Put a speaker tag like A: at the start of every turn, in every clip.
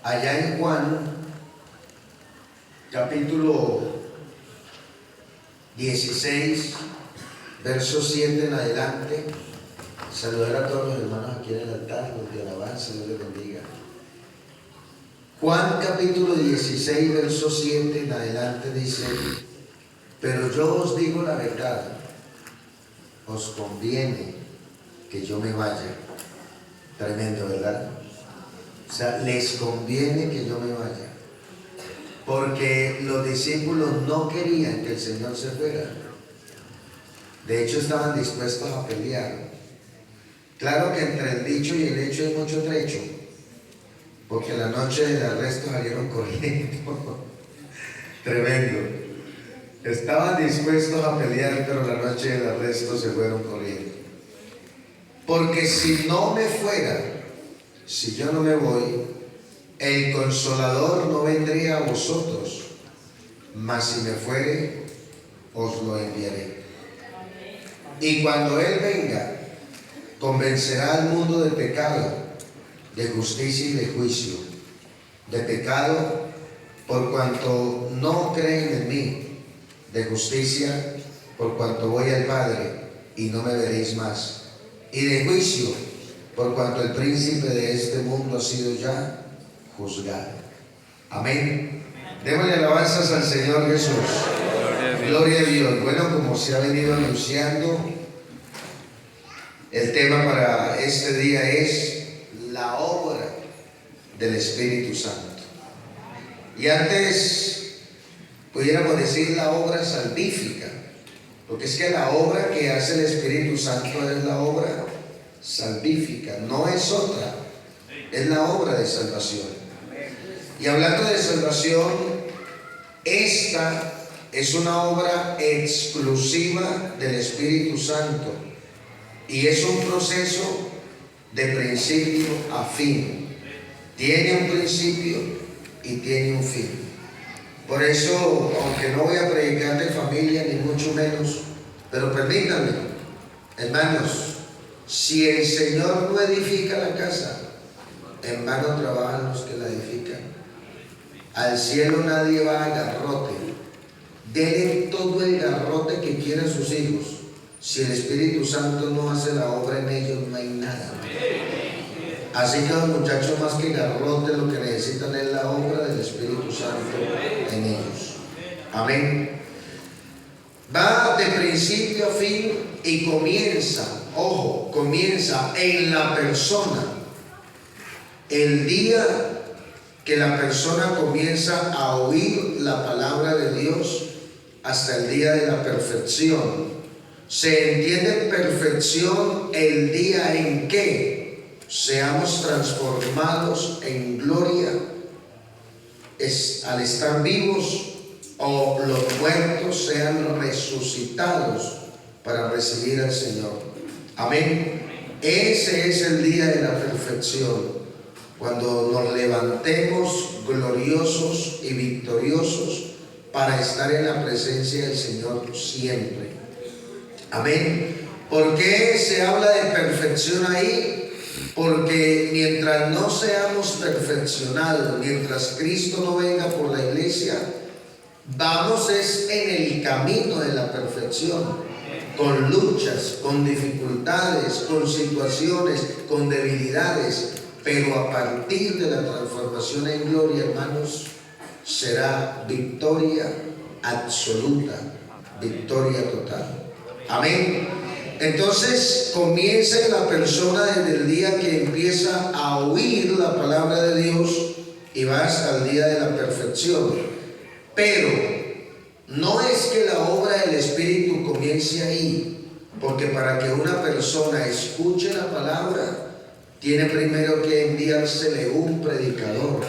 A: allá en Juan, capítulo 16, verso 7 en adelante. Saludar a todos los hermanos aquí en el altar, los de alabanza, Dios les bendiga. Juan capítulo 16, verso 7 en adelante dice: pero yo os digo la verdad, os conviene que yo me vaya. Tremendo, ¿verdad? O sea, les conviene que yo me vaya, porque los discípulos no querían que el Señor se fuera. De hecho, estaban dispuestos a pelear. Claro que entre el dicho y el hecho hay mucho trecho, porque la noche del arresto salieron corriendo. Tremendo. Estaban dispuestos a pelear, pero la noche del arresto se fueron corriendo. Porque si no me fuera, si yo no me voy, el Consolador no vendría a vosotros, mas si me fuere, os lo enviaré. Y cuando Él venga, convencerá al mundo de pecado, de justicia y de juicio. De pecado, por cuanto no creen en mí; de justicia, por cuanto voy al Padre y no me veréis más; y de juicio, por cuanto el príncipe de este mundo ha sido ya juzgado. Amén. Démosle alabanzas al Señor Jesús. Gloria a Dios. Bueno, como se ha venido anunciando, el tema para este día es la obra del Espíritu Santo. Y antes pudiéramos decir la obra salvífica, porque es que la obra que hace el Espíritu Santo es la obra salvífica, no es otra, es la obra de salvación. Y hablando de salvación, esta es una obra exclusiva del Espíritu Santo y es un proceso de principio a fin. Tiene un principio y tiene un fin. Por eso, aunque no voy a predicar de familia ni mucho menos, pero permítanme, hermanos, si el Señor no edifica la casa, en vano trabajan los que la edifican. Al cielo nadie va a garrote. Denle todo el garrote que quieran sus hijos. Si el Espíritu Santo no hace la obra en ellos, no hay nada. Así que los muchachos, más que garrote, lo que necesitan es la obra del Espíritu Santo en ellos. Amén. Va de principio a fin y comienza, ojo, comienza en la persona. El día que la persona comienza a oír la palabra de Dios hasta el día de la perfección. Se entiende perfección el día en que seamos transformados en gloria al estar vivos, o los muertos sean resucitados para recibir al Señor. Amén. Ese es el día de la perfección, cuando nos levantemos gloriosos y victoriosos para estar en la presencia del Señor siempre. Amén. ¿Por qué se habla de perfección ahí? Porque mientras no seamos perfeccionados, mientras Cristo no venga por la iglesia, vamos es en el camino de la perfección, con luchas, con dificultades, con situaciones, con debilidades, pero a partir de la transformación en gloria, hermanos, será victoria absoluta, victoria total. Amén. Entonces comienza en la persona desde el día que empieza a oír la palabra de Dios y va hasta el día de la perfección. Pero no es que la obra del Espíritu comience ahí, porque para que una persona escuche la palabra, tiene primero que enviársele un predicador,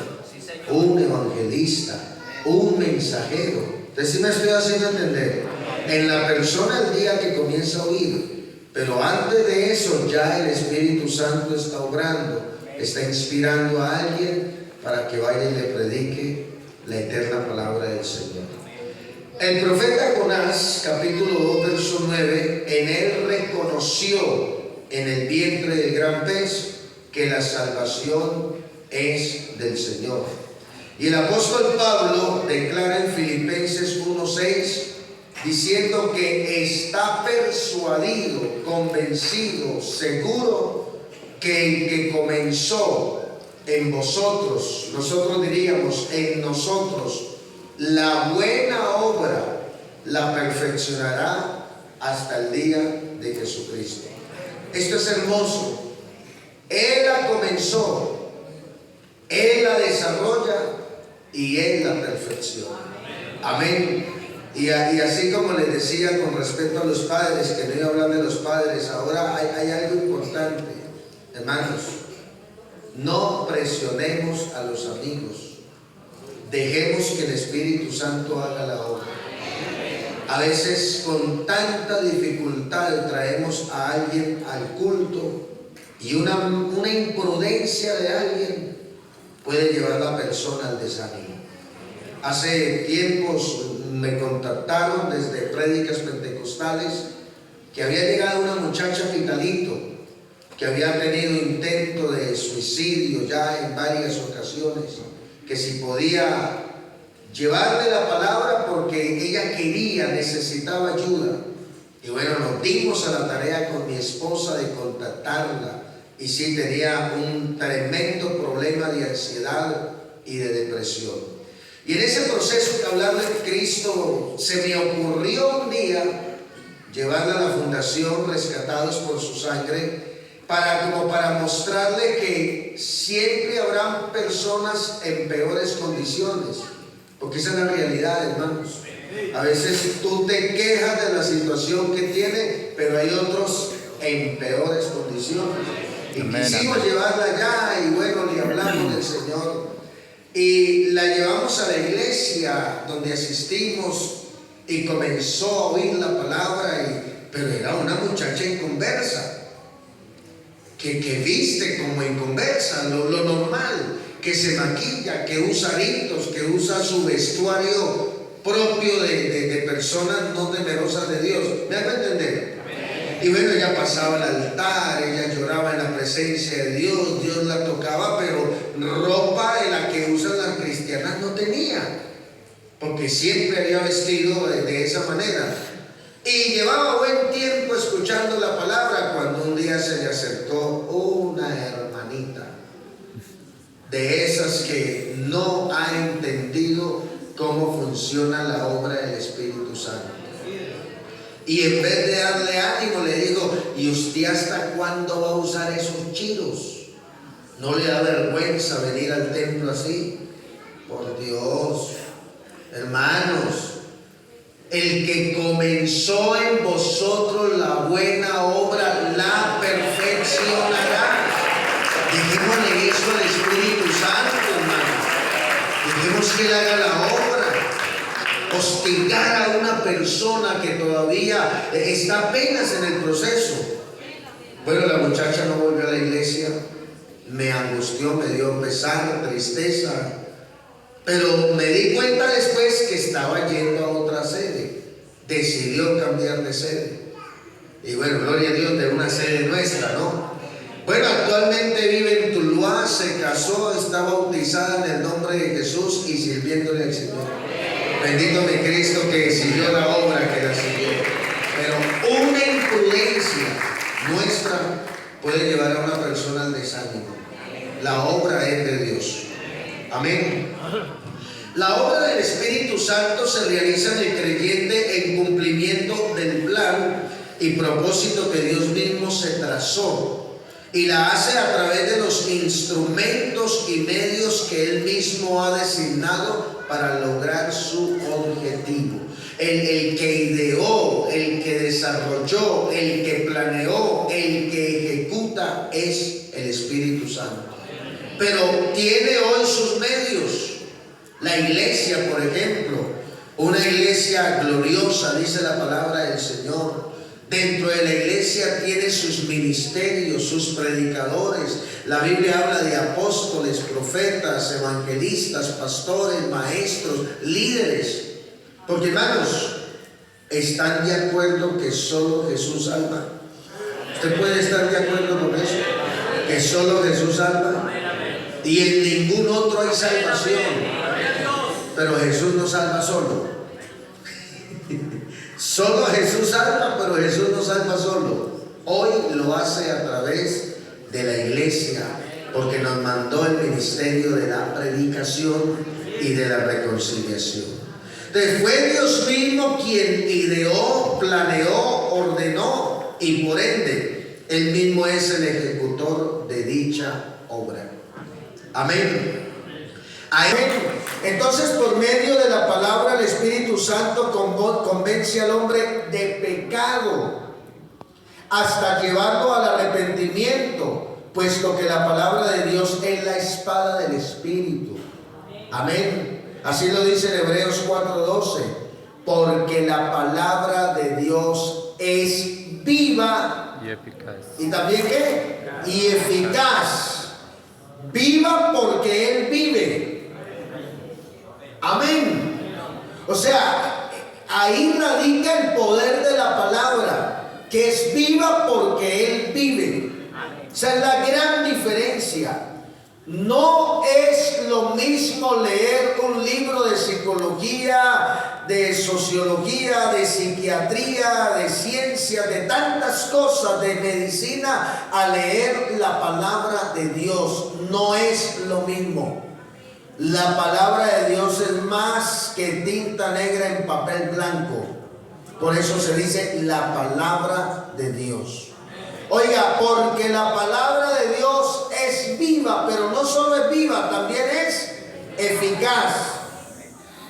A: un evangelista, un mensajero. Entonces, ¿sí me estoy haciendo entender? En la persona el día que comienza a oír, pero antes de eso ya el Espíritu Santo está obrando, está inspirando a alguien para que vaya y le predique la eterna palabra del Señor. El profeta Jonás, capítulo 2, verso 9, en él reconoció en el vientre del gran pez que la salvación es del Señor. Y el apóstol Pablo declara en Filipenses 1:6, diciendo que está persuadido, convencido, seguro que el que comenzó en vosotros, nosotros diríamos en nosotros, la buena obra la perfeccionará hasta el día de Jesucristo. Esto es hermoso. Él la comenzó, Él la desarrolla y Él la perfecciona. Amén. Y así como les decía con respecto a los padres, que no iba a hablar de los padres, ahora hay algo importante, hermanos. No presionemos a los amigos. Dejemos que el Espíritu Santo haga la obra. A veces con tanta dificultad traemos a alguien al culto y una imprudencia de alguien puede llevar a la persona al desánimo. Hace tiempos me contactaron desde prédicas pentecostales que había llegado una muchacha Pitalito que había tenido intento de suicidio ya en varias ocasiones, que si podía llevarle la palabra porque ella quería, necesitaba ayuda. Y bueno, nos dimos a la tarea con mi esposa de contactarla, y sí tenía un tremendo problema de ansiedad y de depresión. Y en ese proceso de hablar de Cristo, se me ocurrió un día llevarla a la Fundación Rescatados por su Sangre, para mostrarle que siempre habrán personas en peores condiciones, porque esa es la realidad, hermanos. A veces tú te quejas de la situación que tiene, pero hay otros en peores condiciones. Y quisimos llevarla allá, y bueno, le hablamos del Señor, y la llevamos a la iglesia donde asistimos, y comenzó a oír la palabra, pero era una muchacha inconversa, que viste como inconversa, lo normal, que se maquilla, que usa aritos, que usa su vestuario propio de personas no temerosas de Dios. ¿Me hago entender? Y bueno, ella pasaba al altar, ella lloraba en la presencia de Dios, Dios la tocaba, pero ropa de la que usan las cristianas no tenía, porque siempre había vestido de esa manera. Y llevaba buen tiempo escuchando la palabra, cuando un día se le acercó una hermanita de esas que no ha entendido cómo funciona la obra del Espíritu Santo. Y en vez de darle ánimo, le digo: ¿y usted hasta cuándo va a usar esos chiros? ¿No le da vergüenza venir al templo así? Por Dios, hermanos, el que comenzó en vosotros la buena obra la perfeccionará. Dejémosle eso al Espíritu Santo, hermanos. Dejemos que Él haga la obra. Hostigar a una persona que todavía está apenas en el proceso. Bueno, la muchacha no volvió a la iglesia. Me angustió, me dio pesar, tristeza. Pero me di cuenta después que estaba yendo a otra sede. Decidió cambiar de sede. Y bueno, gloria a Dios, de una sede nuestra, ¿no? Bueno, actualmente vive en Tuluá, se casó, está bautizada en el nombre de Jesús y sirviéndole al Señor. Bendito mi Cristo, que siguió la obra que la siguió. Pero una imprudencia nuestra puede llevar a una persona al desánimo. La obra es de Dios. Amén. La obra del Espíritu Santo se realiza en el creyente en cumplimiento del plan y propósito que Dios mismo se trazó, y la hace a través de los instrumentos y medios que Él mismo ha designado para lograr su objetivo. El que ideó, el que desarrolló, el que planeó, el que ejecuta es el Espíritu Santo. Pero tiene hoy sus medios. La iglesia, por ejemplo, una iglesia gloriosa, dice la palabra del Señor. Dentro de la iglesia tiene sus ministerios, sus predicadores. La Biblia habla de apóstoles, profetas, evangelistas, pastores, maestros, líderes. Porque, hermanos, ¿están de acuerdo que solo Jesús salva? ¿Usted puede estar de acuerdo con eso? ¿Que solo Jesús salva? Y en ningún otro hay salvación. Pero Jesús no salva solo. Solo Jesús salva, pero Jesús no salva solo. Hoy lo hace a través de la iglesia, porque nos mandó el ministerio de la predicación y de la reconciliación. Entonces fue Dios mismo quien ideó, planeó, ordenó, y por ende Él mismo es el ejecutor de dicha obra. Amén. Amén. Entonces, por medio de la palabra, el Espíritu Santo convence al hombre de pecado hasta llevarlo al arrepentimiento, puesto que la palabra de Dios es la espada del Espíritu. Amén. Así lo dice en Hebreos 4:12, porque la palabra de Dios es viva
B: y eficaz.
A: ¿Y también qué? Y eficaz. Viva porque Él vive. Amén. O sea, ahí radica el poder de la palabra, que es viva porque Él vive. Esa es la gran diferencia. No es lo mismo leer un libro de psicología, de sociología, de psiquiatría, de ciencia, de tantas cosas, de medicina, a leer la palabra de Dios. No es lo mismo. La palabra de Dios es más que tinta negra en papel blanco. Por eso se dice la palabra de Dios. Oiga, porque la palabra de Dios es viva, pero no solo es viva, también es eficaz.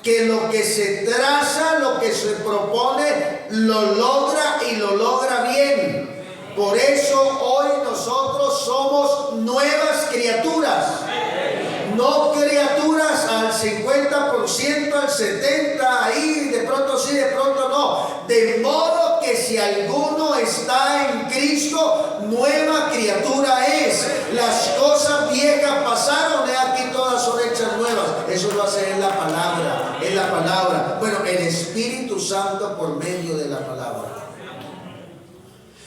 A: Que lo que se traza, lo que se propone, lo logra y lo logra bien. Por eso hoy nosotros somos nuevas criaturas. No criaturas al 50%, al 70%, ahí de pronto sí, de pronto no. De modo que si alguno está en Cristo, nueva criatura es. Las cosas viejas pasaron, y aquí todas son hechas nuevas. Eso lo hace en la palabra, en la palabra. Bueno, el Espíritu Santo por medio de la palabra.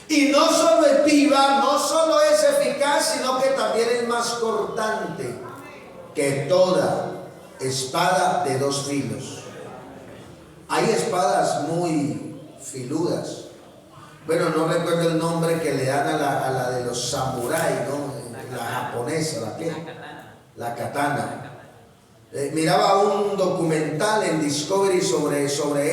A: Y no solo es viva, no solo es eficaz, sino que también es más cortante que toda espada de dos filos. Hay espadas muy filudas. Bueno, no recuerdo el nombre que le dan a la de los samuráis, ¿no? La japonesa, ¿la qué? La katana. Miraba un documental en Discovery sobre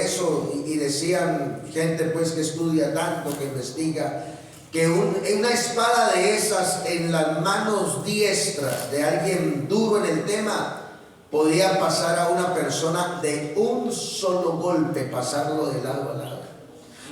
A: eso y decían, gente pues que estudia tanto, que investiga, que una espada de esas en las manos diestras de alguien duro en el tema podía pasar a una persona de un solo golpe, pasarlo de lado a lado.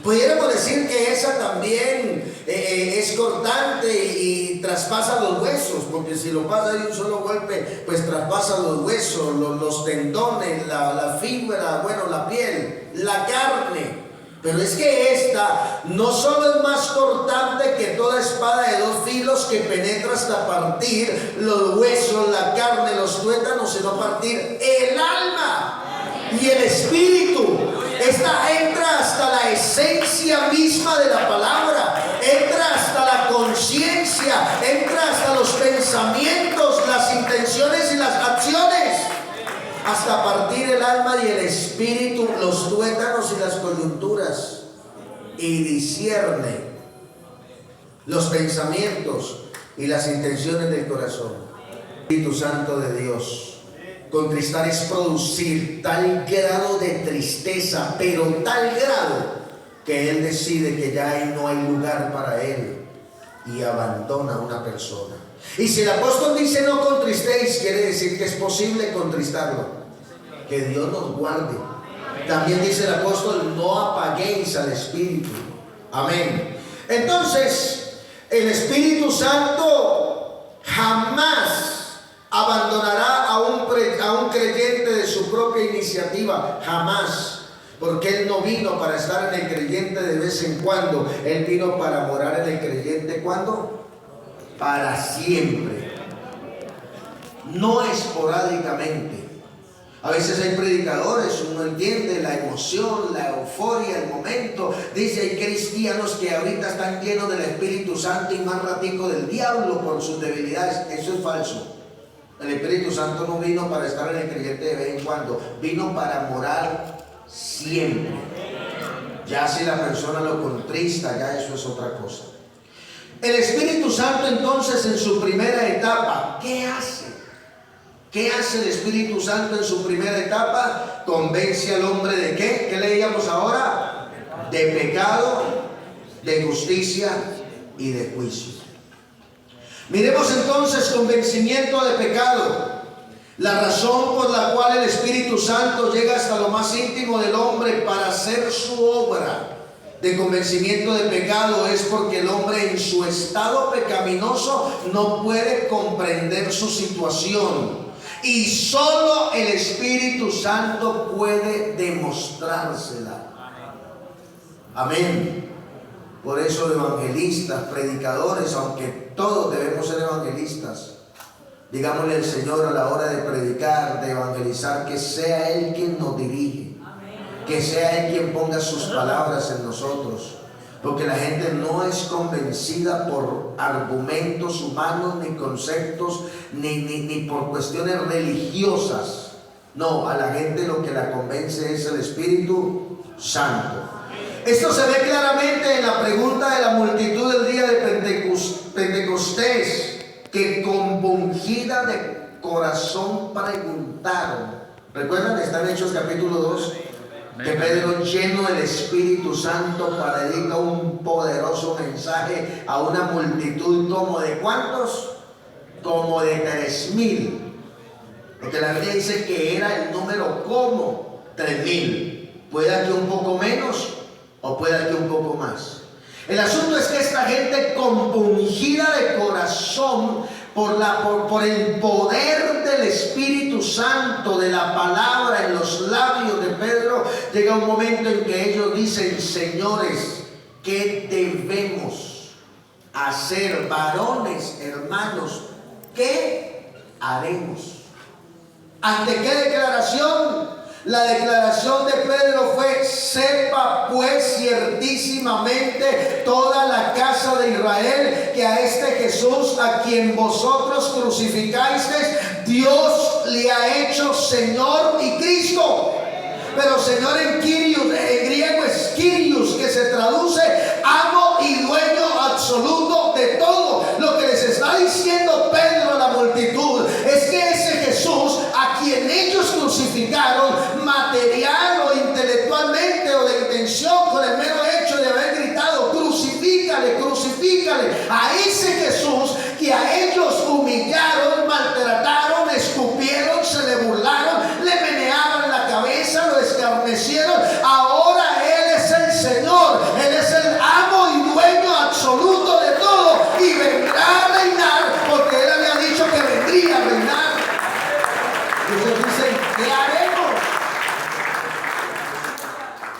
A: Pudiéramos decir que esa también es cortante y traspasa los huesos, porque si lo pasa de un solo golpe, pues traspasa los huesos, los tendones, la fibra, bueno, la piel, la carne. Pero es que esta no solo es más cortante que toda espada de dos filos que penetra hasta partir los huesos, la carne, los tuétanos, sino partir el alma y el espíritu. Esta entra hasta la esencia misma de la palabra, entra hasta la conciencia, entra hasta los pensamientos, las intenciones y las acciones, hasta partir el alma y el espíritu, los tuétanos y las coyunturas, y discierne los pensamientos y las intenciones del corazón. Espíritu Santo de Dios. Contristar es producir tal grado de tristeza, pero tal grado que Él decide que ya ahí no hay lugar para Él y abandona a una persona. Y si el apóstol dice no contristéis, quiere decir que es posible contristarlo. Que Dios nos guarde. También dice el apóstol, no apaguéis al Espíritu. Amén. Entonces, el Espíritu Santo jamás abandonará a un creyente de su propia iniciativa, jamás, porque Él no vino para estar en el creyente de vez en cuando. Él vino para morar en el creyente, ¿cuándo? Para siempre, no esporádicamente. A veces hay predicadores, uno entiende la emoción, la euforia, el momento. Dice, hay cristianos que ahorita están llenos del Espíritu Santo y más ratico del diablo por sus debilidades. Eso es falso. El Espíritu Santo no vino para estar en el creyente de vez en cuando, vino para morar siempre. Ya si la persona lo contrista, ya eso es otra cosa. El Espíritu Santo entonces en su primera etapa, ¿qué hace? ¿Qué hace el Espíritu Santo en su primera etapa? Convence al hombre de ¿qué? ¿Qué leíamos ahora? De pecado, de justicia y de juicio. Miremos entonces convencimiento de pecado. La razón por la cual el Espíritu Santo llega hasta lo más íntimo del hombre para hacer su obra de convencimiento de pecado es porque el hombre en su estado pecaminoso no puede comprender su situación. Y solo el Espíritu Santo puede demostrársela. Amén. Por eso evangelistas, predicadores, aunque todos debemos ser evangelistas, digámosle al Señor a la hora de predicar, de evangelizar, que sea Él quien nos dirige. Que sea Él quien ponga sus palabras en nosotros. Porque la gente no es convencida por argumentos humanos, ni conceptos, ni por cuestiones religiosas. No, a la gente lo que la convence es el Espíritu Santo. Esto se ve claramente en la pregunta de la multitud del día de Pentecostés, que compungida de corazón preguntaron. ¿Recuerdan? Está en Hechos capítulo 2. Que Pedro, lleno del Espíritu Santo, predica un poderoso mensaje a una multitud como de ¿cuántos? Como de 3,000. Porque la Biblia dice que era el número como 3,000. Puede que un poco menos o puede que un poco más. El asunto es que esta gente compungida de corazón por el poder del Espíritu Santo, de la palabra en los labios de Pedro, llega un momento en que ellos dicen: señores, ¿qué debemos hacer? Varones, hermanos, ¿qué haremos? ¿Ante qué declaración? La declaración de Pedro fue: sepa pues ciertísimamente toda la casa de Israel que a este Jesús, a quien vosotros crucificasteis, Dios le ha hecho Señor y Cristo. Pero Señor en griego es Kyrios, que se traduce amo y dueño absoluto de todo. Lo que les está diciendo Pedro a la multitud es que ese Jesús, a quien ellos crucificaron, material o intelectualmente o de intención, con el mero hecho de haber gritado crucifícale, crucifícale, a ese Jesús que a ellos humillaron, maltrataron, escupieron, se le burlaron, le meneaban la cabeza, lo escarnecieron, ahora Él es el Señor, Él es el amo y dueño absoluto de todo, y vendrá a reinar, porque Él había dicho que vendría a reinar. Y ellos dicen: ¿qué haremos?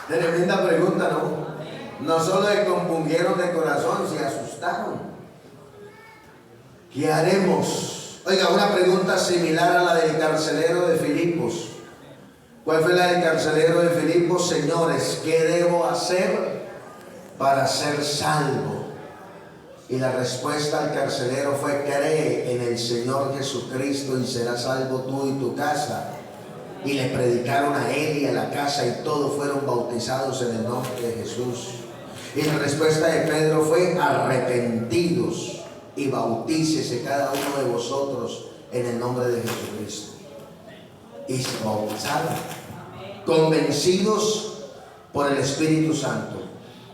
A: Tremenda pregunta, ¿no? No solo se compungieron de corazón, se asustaron. ¿Qué haremos? Oiga, una pregunta similar a la del carcelero de Filipos. ¿Cuál fue la del carcelero de Filipos? Señores, ¿qué debo hacer para ser salvo? Y la respuesta al carcelero fue: cree en el Señor Jesucristo y serás salvo tú y tu casa. Y le predicaron a él y a la casa, y todos fueron bautizados en el nombre de Jesús. Y la respuesta de Pedro fue: arrepentidos y bautícese cada uno de vosotros en el nombre de Jesucristo. Y se bautizaron, convencidos por el Espíritu Santo.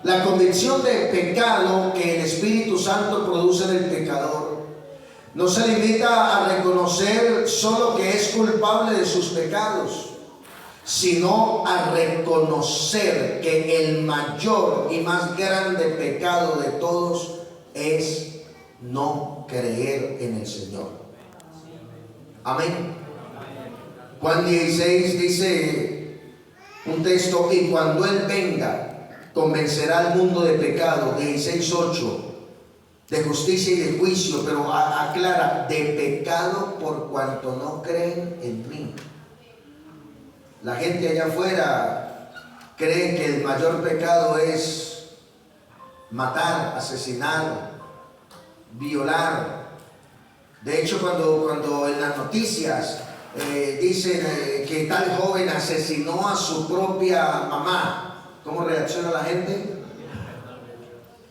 A: La convicción de pecado que el Espíritu Santo produce en el pecador no se limita a reconocer solo que es culpable de sus pecados, sino a reconocer que el mayor y más grande pecado de todos es no creer en el Señor. Amén. Juan 16 dice un texto: y cuando Él venga, convencerá al mundo de pecado. 16:8, de justicia y de juicio, pero aclara: de pecado por cuanto no creen en mí. La gente allá afuera cree que el mayor pecado es matar, asesinar, violar, De hecho, cuando en las noticias dicen que tal joven asesinó a su propia mamá, ¿cómo reacciona la gente?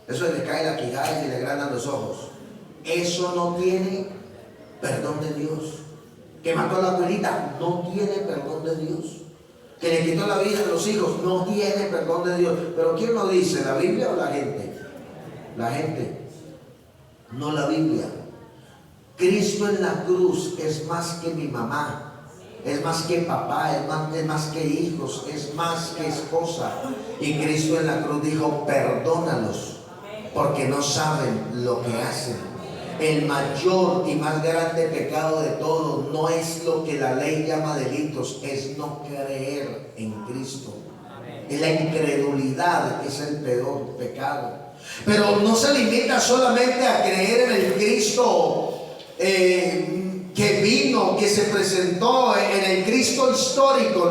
A: Eso le cae la quijada y le granan los ojos. Eso no tiene perdón de Dios. Que mató a la abuelita, no tiene perdón de Dios. Que le quitó la vida a los hijos, no tiene perdón de Dios. Pero ¿quién lo dice? ¿La Biblia o la gente? La gente, no la Biblia. Cristo en la cruz es más que mi mamá, es más que papá, es más que hijos, es más que esposa. Y Cristo en la cruz dijo: perdónalos, porque no saben lo que hacen. El mayor y más grande pecado de todos no es lo que la ley llama delitos, es no creer en Cristo. La incredulidad es el peor pecado. Pero no se limita solamente a creer en el Cristo que vino, que se presentó, en el Cristo histórico.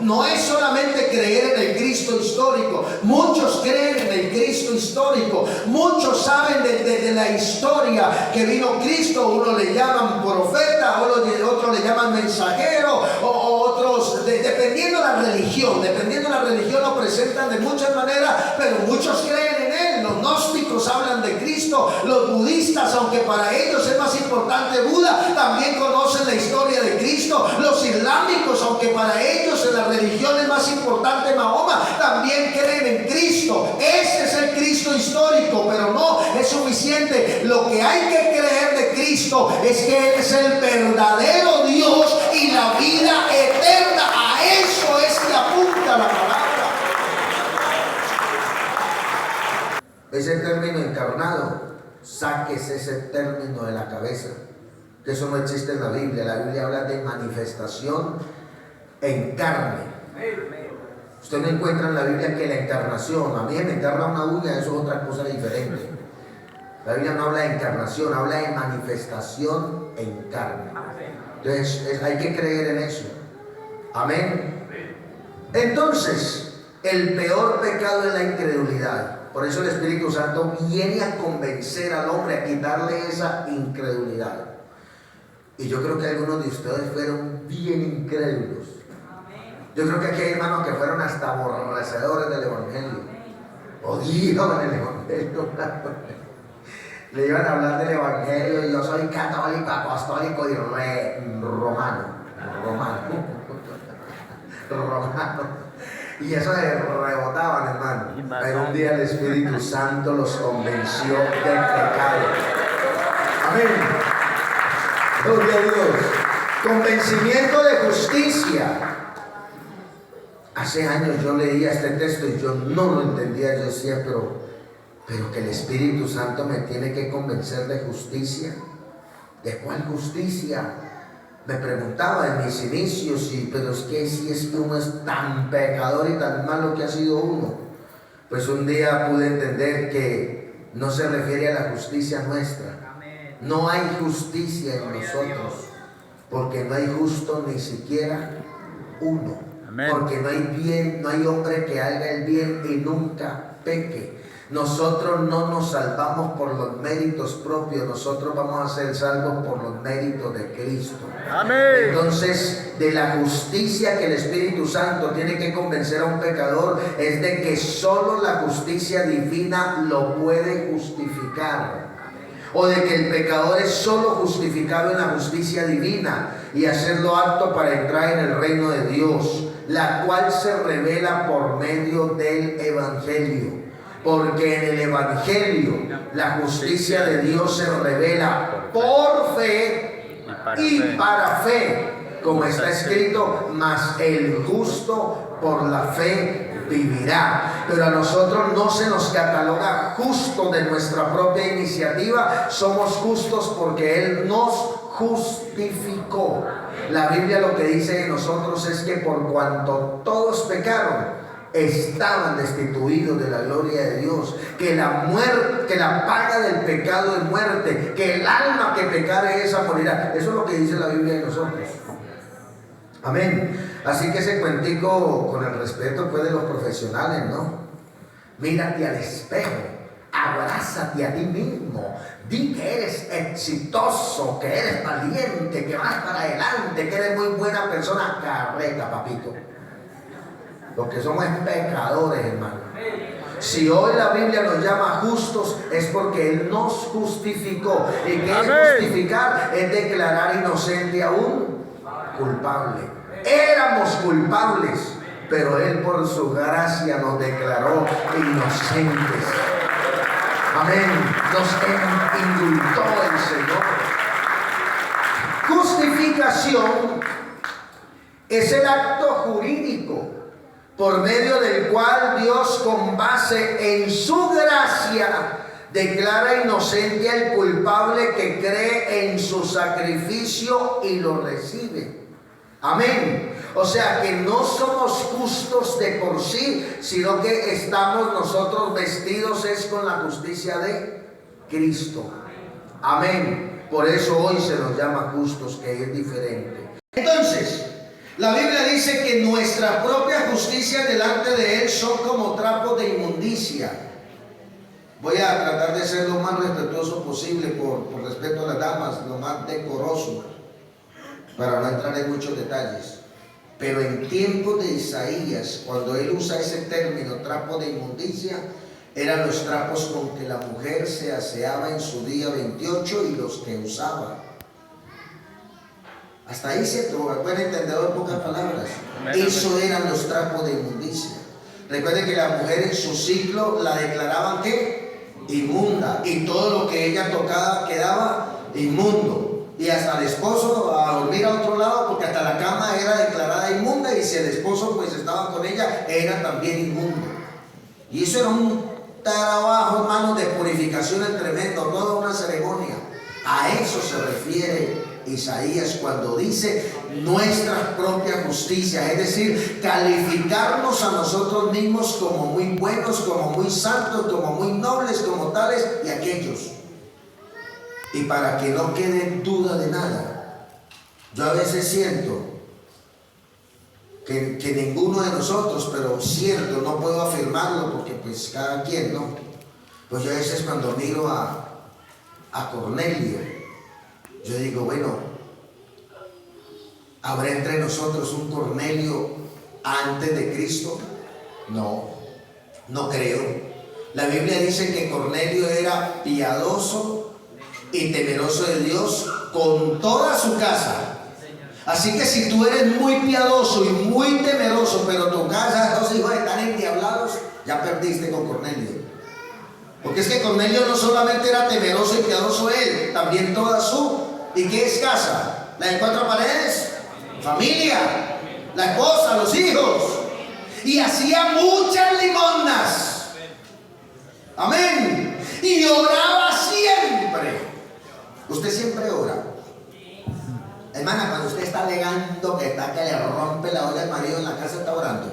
A: No es solamente creer en el Cristo histórico. Muchos creen en el Cristo histórico, muchos saben de la historia que vino Cristo. Uno le llaman profeta, otros le llaman mensajero, o otros, dependiendo de la religión lo presentan de muchas maneras, pero muchos creen en él. Los gnósticos hablan de Cristo, los budistas, aunque para ellos es más importante Buda, también conocen la historia de Cristo. Los islámicos, aunque para ellos en la religión es más importante Mahoma, también creen en Cristo. Ese es el Cristo histórico, pero no es suficiente. Lo que hay que creer de Cristo es que Él es el verdadero Dios y la vida eterna. A eso es que apunta la palabra. Ese término encarnado, sáquese ese término de la cabeza, que eso no existe en la Biblia. La Biblia habla de manifestación en carne. Usted no encuentra en la Biblia que la encarnación, a mí me encarna una uña, eso es otra cosa diferente. La Biblia no habla de encarnación, habla de manifestación en carne. Entonces hay que creer en eso. Amén. Entonces, el peor pecado es la incredulidad. Por eso el Espíritu Santo viene a convencer al hombre, a quitarle esa incredulidad. Y yo creo que algunos de ustedes fueron bien incrédulos. Yo creo que aquí hay hermanos que fueron hasta aborrecedores del Evangelio. Odiaban el Evangelio. Le iban a hablar del Evangelio y yo soy católico, apostólico y romano. Y eso se rebotaban, hermano. Pero un día el Espíritu Santo los convenció del pecado. Amén. Gloria a Dios. Convencimiento de justicia. Hace años yo leía este texto y yo no lo entendía. Yo decía, pero que el Espíritu Santo me tiene que convencer de justicia. ¿De cuál justicia? Me preguntaba en mis inicios, pero es que si es que uno es tan pecador y tan malo que ha sido uno. Pues un día pude entender que no se refiere a la justicia nuestra. No hay justicia en nosotros, porque no hay justo ni siquiera uno. Porque no hay hombre que haga el bien y nunca peque. Nosotros no nos salvamos por los méritos propios, nosotros vamos a ser salvos por los méritos de Cristo. Amén. Entonces, de la justicia que el Espíritu Santo tiene que convencer a un pecador es de que solo la justicia divina lo puede justificar. O de que el pecador es solo justificado en la justicia divina y hacerlo apto para entrar en el reino de Dios, la cual se revela por medio del Evangelio. Porque en el Evangelio la justicia de Dios se revela por fe y para fe, como está escrito, mas el justo por la fe vivirá. Pero a nosotros no se nos cataloga justo de nuestra propia iniciativa, somos justos porque Él nos justificó. La Biblia lo que dice de nosotros es que por cuanto todos pecaron, estaban destituidos de la gloria de Dios, que la paga del pecado es muerte, que el alma que pecare esa morirá. Eso es lo que dice la Biblia de nosotros. Amén. Así que ese cuentico, con el respeto pues de los profesionales, ¿no? Mírate al espejo,
B: Abrázate a ti mismo. Di que eres exitoso, que eres valiente, que vas para adelante, que eres muy buena persona. Carreta, papito. Los que somos pecadores, hermano. Si hoy la Biblia nos llama justos, es porque Él nos justificó. ¿Y qué es justificar? Es declarar inocente a un culpable. Éramos culpables, pero Él por su gracia nos declaró inocentes. Amén. Nos indultó el Señor. Justificación es el acto jurídico por medio del cual Dios, con base en su gracia, declara inocente al culpable que cree en su sacrificio y lo recibe. Amén. O sea que no somos justos de por sí, sino que estamos nosotros vestidos es con la justicia de Cristo. Amén. Por eso hoy se nos llama justos, que es diferente. Entonces, la Biblia dice que nuestra propia justicia delante de Él son como trapos de inmundicia. Voy a tratar de ser lo más respetuoso posible por respeto a las damas, lo más decoroso, para no entrar en muchos detalles. Pero en tiempos de Isaías, cuando él usa ese término, trapo de inmundicia, eran los trapos con que la mujer se aseaba en su día 28 y los que usaba. Hasta ahí se buen entendedor, pocas palabras. Eso eran los trapos de inmundicia. Recuerden que la mujer en su ciclo la declaraban ¿qué? Inmunda, y todo lo que ella tocaba quedaba inmundo. Y hasta el esposo a dormir a otro lado, porque hasta la cama era declarada inmunda, y si el esposo pues estaba con ella, era también inmundo. Y eso era un trabajo, hermanos, de purificación tremendo, toda una ceremonia. A eso se refiere Isaías cuando dice nuestra propia justicia, es decir, calificarnos a nosotros mismos como muy buenos, como muy santos, como muy nobles, como tales y aquellos. Y para que no quede duda de nada, yo a veces siento que ninguno de nosotros, pero cierto, no puedo afirmarlo porque pues cada quien, ¿no? Pues yo a veces cuando miro a Cornelio, yo digo, bueno, ¿habrá entre nosotros un Cornelio antes de Cristo? No, no creo. La Biblia dice que Cornelio era piadoso y temeroso de Dios con toda su casa. Así que si tú eres muy piadoso y muy temeroso, pero tu casa, los hijos están endiablados, ya perdiste con Cornelio. Porque es que Cornelio no solamente era temeroso y piadoso él, también toda su, ¿y qué es casa? ¿La de 4 paredes? Familia, la esposa, los hijos. Y hacía muchas limosnas. Amén. Y oraba siempre. Usted siempre ora. Hermana, cuando usted está alegando que le rompe la olla al marido en la casa, está orando.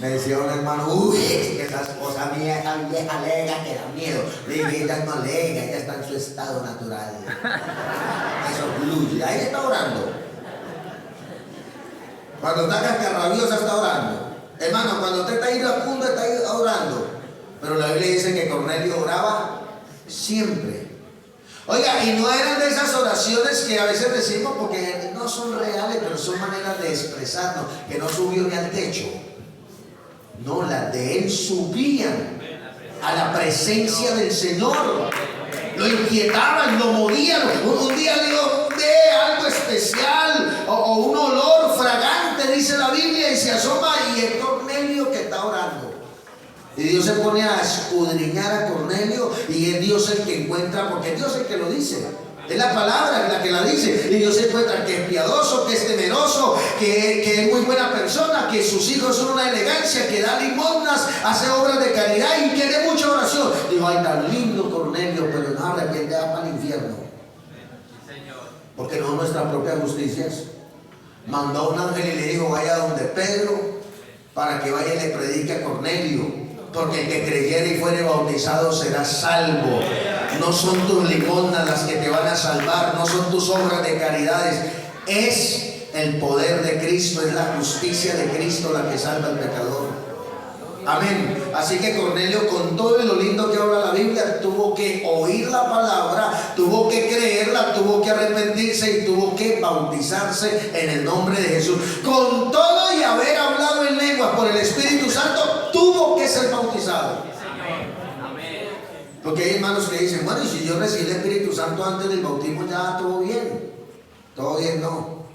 B: Me decía un hermano, uy, esa esposa mía, esa vieja alega que da miedo. Le dije, ella no alega, ella está en su estado natural. Eso fluye. Ahí está orando. Cuando está cascarrabiosa, está orando. Hermano, cuando usted está iracundo, está orando. Pero la Biblia dice que Cornelio oraba siempre. Oiga, y no eran de esas oraciones que a veces decimos porque no son reales, pero son maneras de expresarnos, que no subió ni al techo. No, las de él subían a la presencia del Señor. Lo inquietaban, lo movían. Un día Dios ve algo especial o un olor fragante, dice la Biblia, y se asoma y es Cornelio que está orando. Y Dios se pone a escudriñar a Cornelio y es Dios el que encuentra, porque Dios es el que lo dice. Es la palabra la que la dice. Y Dios se encuentra que es piadoso, que es temeroso, que es muy buena persona, que sus hijos son una elegancia, que da limosnas, hace obras de caridad y tiene mucha oración. Digo, ay, tan lindo Cornelio, pero no arrepiente, va para el infierno. Porque no nuestras propias justicias. Mandó a un ángel y le dijo, vaya donde Pedro, para que vaya y le predique a Cornelio. Porque el que creyere y fuere bautizado será salvo. No son tus limosnas las que te van a salvar, no son tus obras de caridades. Es el poder de Cristo, es la justicia de Cristo la que salva al pecador. Amén. Así que Cornelio, con todo lo lindo que habla la Biblia, tuvo que oír la palabra, tuvo que creerla, tuvo que arrepentirse y tuvo que bautizarse en el nombre de Jesús. Con todo y haber hablado en lenguas por el Espíritu Santo, tuvo que ser bautizado. Porque hay hermanos que dicen, bueno, y si yo recibí el Espíritu Santo antes del bautismo, ya todo bien. Todo bien, no.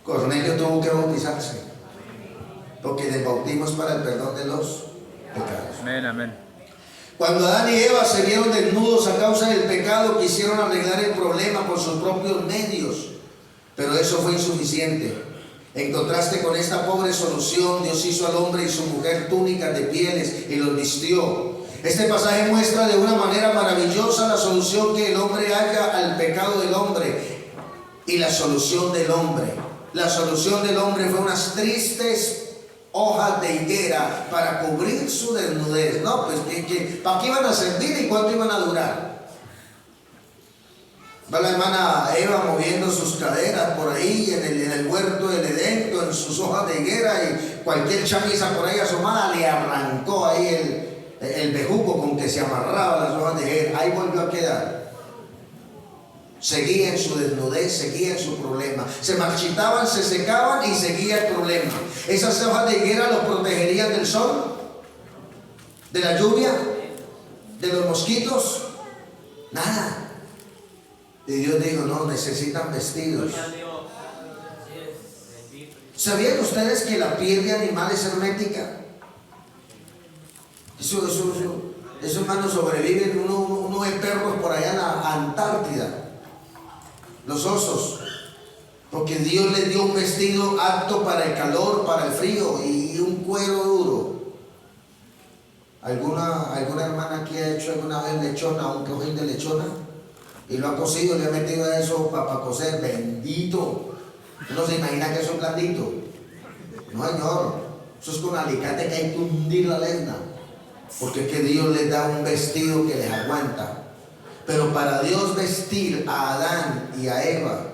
B: Cornelio tuvo que bautizarse. Porque el bautismo es para el perdón de los pecados.
C: Amén, amén.
B: Cuando Adán y Eva se vieron desnudos a causa del pecado, quisieron arreglar el problema por sus propios medios, pero eso fue insuficiente. En contraste con esta pobre solución, Dios hizo al hombre y su mujer túnicas de pieles y los vistió. Este pasaje muestra de una manera maravillosa la solución que el hombre halla al pecado del hombre y la solución del hombre. La solución del hombre fue unas tristes hojas de higuera para cubrir su desnudez. No, pues ¿para qué iban a servir y cuánto iban a durar? Va la hermana Eva moviendo sus caderas por ahí en el huerto del Edén con sus hojas de higuera, y cualquier chamisa por ahí asomada le arrancó ahí el bejuco con que se amarraba las hojas de higuera. Ahí volvió a quedar. Seguía en su desnudez, seguía en su problema. Se marchitaban, se secaban y seguía el problema. Esas hojas de higuera los protegerían del sol, de la lluvia, de los mosquitos. Nada. Y Dios dijo, no, necesitan vestidos. ¿Sabían ustedes que la piel de animal es hermética? Eso hermanos, sobreviven. Uno ve perros por allá en la Antártida. Los osos, porque Dios les dio un vestido apto para el calor, para el frío, y un cuero duro. ¿Alguna hermana aquí ha hecho alguna vez lechona, un cojín de lechona? Y lo ha cosido, le ha metido eso para coser. Bendito. Uno se imagina que eso es blandito. No, señor, eso es con alicate que hay que hundir la lezna, porque es que Dios les da un vestido que les aguanta. Pero para Dios vestir a Adán y a Eva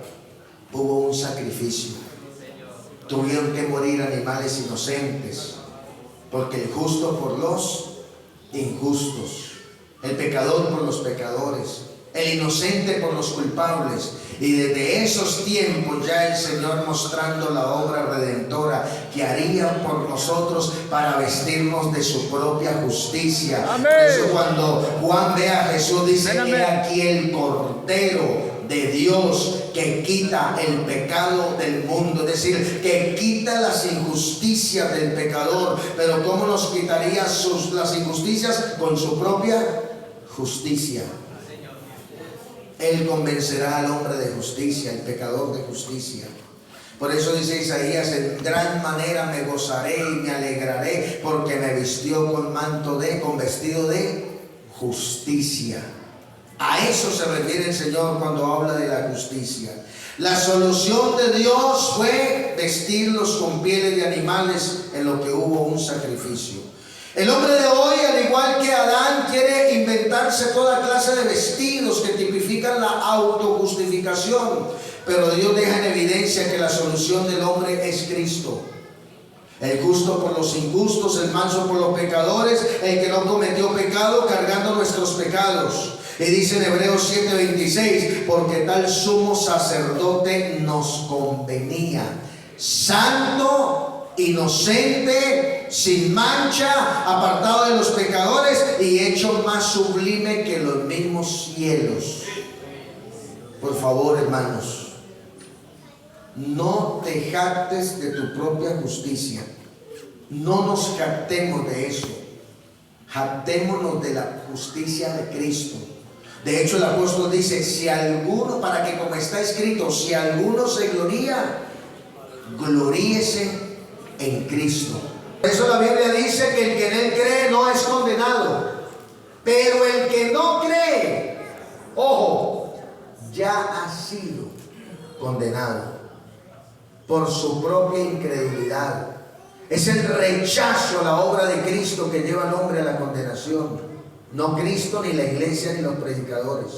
B: hubo un sacrificio. Tuvieron que morir animales inocentes, porque el justo por los injustos, el pecador por los pecadores, el inocente por los culpables. Y desde esos tiempos ya el Señor mostrando la obra redentora que haría por nosotros para vestirnos de su propia justicia.
C: Amén.
B: Por eso cuando Juan ve a Jesús dice,
C: amén,
B: he aquí el Cordero de Dios que quita el pecado del mundo, es decir, que quita las injusticias del pecador. Pero ¿cómo nos quitaría las injusticias? Con su propia justicia. Él convencerá al hombre de justicia, el pecador de justicia. Por eso dice Isaías, en gran manera me gozaré y me alegraré, porque me vistió con vestido de justicia. A eso se refiere el Señor cuando habla de la justicia. La solución de Dios fue vestirlos con pieles de animales, en lo que hubo un sacrificio. El hombre de hoy, al igual que Adán, quiere inventarse toda clase de vestidos que tipifican la autojustificación, pero Dios deja en evidencia que la solución del hombre es Cristo. El justo por los injustos, el manso por los pecadores, el que no cometió pecado cargando nuestros pecados. Y dice en Hebreos 7:26, porque tal sumo sacerdote nos convenía, santo, inocente, sin mancha, apartado de los pecadores y hecho más sublime que los mismos cielos. Por favor, hermanos, no te jactes de tu propia justicia. No nos jactemos de eso. Jactémonos de la justicia de Cristo. De hecho, el apóstol dice, si alguno, para que como está escrito, si alguno se gloría, gloríese en Cristo. Por eso la Biblia dice que el que en él cree no es condenado, pero el que no cree, ojo, ya ha sido condenado por su propia incredulidad. Es el rechazo a la obra de Cristo que lleva al hombre a la condenación, no Cristo, ni la iglesia, ni los predicadores.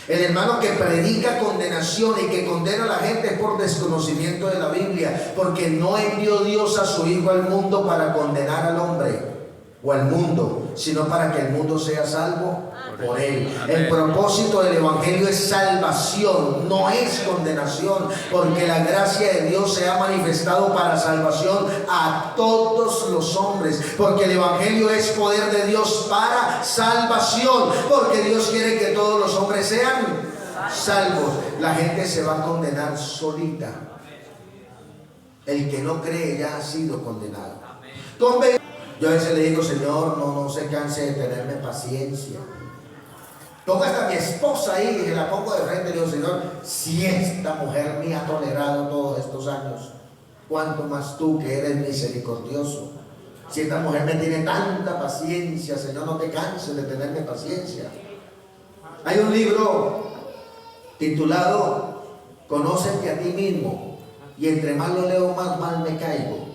B: El hermano que predica condenación y que condena a la gente es por desconocimiento de la Biblia, porque no envió Dios a su Hijo al mundo para condenar al hombre, o al mundo, sino para que el mundo sea salvo por él. El propósito del evangelio es salvación, no es condenación, porque la gracia de Dios se ha manifestado para salvación a todos los hombres, porque el evangelio es poder de Dios para salvación, porque Dios quiere que todos los hombres sean salvos. La gente se va a condenar solita. El que no cree ya ha sido condenado. Yo a veces le digo: Señor, no se canse de tenerme paciencia. Pongo hasta a mi esposa ahí y la pongo de frente y digo: Señor, si esta mujer me ha tolerado todos estos años, ¿cuánto más tú, que eres misericordioso? Si esta mujer me tiene tanta paciencia, Señor, no te canses de tenerme paciencia. Hay un libro titulado Conócete a ti mismo, y entre más lo leo, más mal me caigo.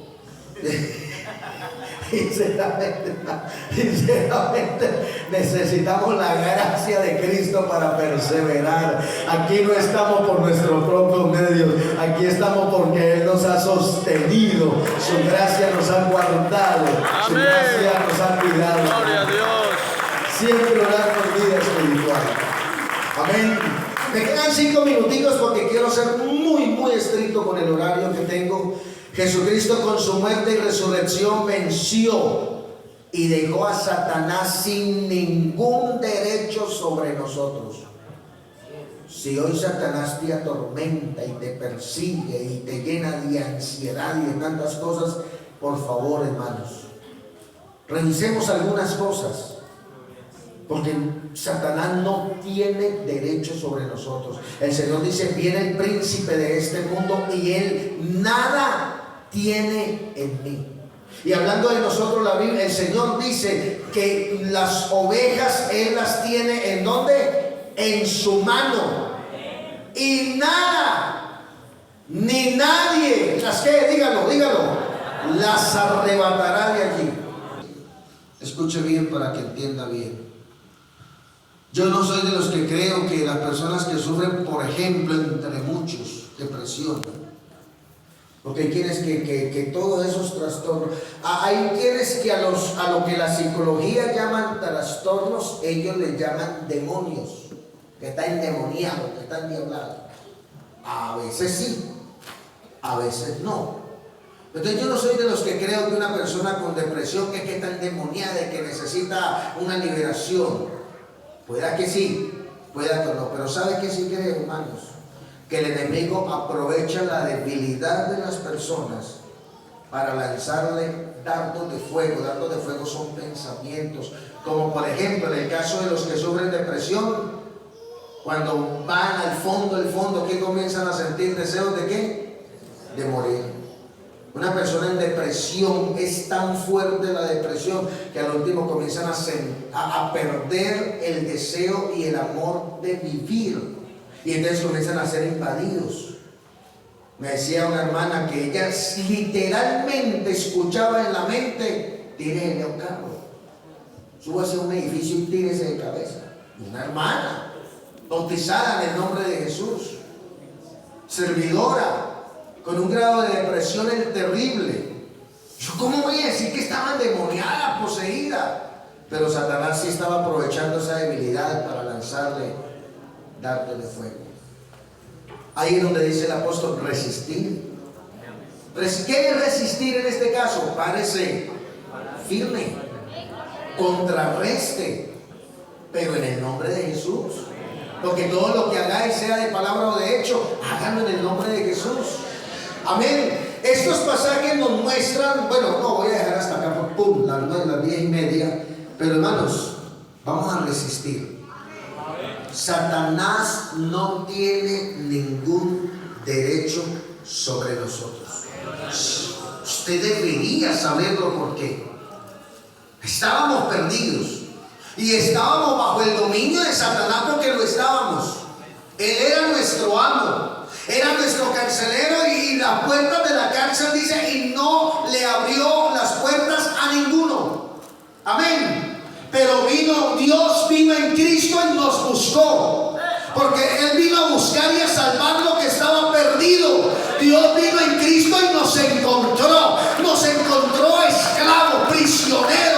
B: Sinceramente necesitamos la gracia de Cristo para perseverar. Aquí no estamos por nuestros propios medios, aquí estamos porque Él nos ha sostenido, su gracia nos ha guardado, su gracia nos ha cuidado.
C: Gloria a Dios.
B: Siempre orar por vida espiritual. Amén. Me quedan 5 minuticos porque quiero ser muy estricto con el horario que tengo. Jesucristo, con su muerte y resurrección, venció y dejó a Satanás sin ningún derecho sobre nosotros. Si hoy Satanás te atormenta y te persigue y te llena de ansiedad y de tantas cosas, por favor, hermanos, revisemos algunas cosas, porque Satanás no tiene derecho sobre nosotros. El Señor dice: viene el príncipe de este mundo y él nada tiene en mí. Y hablando de nosotros, la Biblia, el Señor dice que las ovejas Él las tiene ¿en dónde? En su mano. Y nada, ni nadie, las que, dígalo, las arrebatará de allí. Escuche bien para que entienda bien. Yo no soy de los que creo que las personas que sufren, por ejemplo, entre muchos, depresión, porque hay quienes que todos esos trastornos, hay quienes que a lo que la psicología llaman trastornos, ellos les llaman demonios, que está endemoniado, que está endiablado. A veces sí, a veces no. Entonces yo no soy de los que creo que una persona con depresión que está endemoniada y que necesita una liberación. Pueda que sí, pueda que no, pero ¿sabe qué sí creo, hermanos? Que el enemigo aprovecha la debilidad de las personas para lanzarle dardos de fuego. Dardos de fuego son pensamientos, como por ejemplo en el caso de los que sufren depresión, cuando van al fondo, ¿qué comienzan a sentir? ¿Deseos de qué? De morir. Una persona en depresión, es tan fuerte la depresión que al último comienzan a perder el deseo y el amor de vivir. Y entonces comienzan a ser invadidos. Me decía una hermana que ella literalmente escuchaba en la mente: tírese a un carro, súbase a un edificio y tírese de cabeza. Una hermana bautizada en el nombre de Jesús, servidora, con un grado de depresión terrible. Yo, ¿cómo voy a decir que estaba endemoniada, poseída? Pero Satanás sí estaba aprovechando esa debilidad para lanzarle dardos de fuego. Ahí es donde dice el apóstol: resistir. ¿Qué es resistir en este caso? Párese firme, contrarreste, pero en el nombre de Jesús. Porque todo lo que hagáis, sea de palabra o de hecho, háganlo en el nombre de Jesús. Amén. Estos pasajes nos muestran, bueno, no voy a dejar hasta acá, pum, las 10:30, pero hermanos, vamos a resistir. Satanás no tiene ningún derecho sobre nosotros. Usted debería saberlo. porque estábamos perdidos y estábamos bajo el dominio de Satanás, porque lo estábamos. Él era nuestro amo, era nuestro carcelero, y las puertas de la cárcel, dice, y no le abrió las puertas a ninguno. Amén. Pero Dios vino en Cristo y nos buscó, porque Él vino a buscar y a salvar lo que estaba perdido. Dios vino en Cristo y nos encontró esclavos, prisioneros,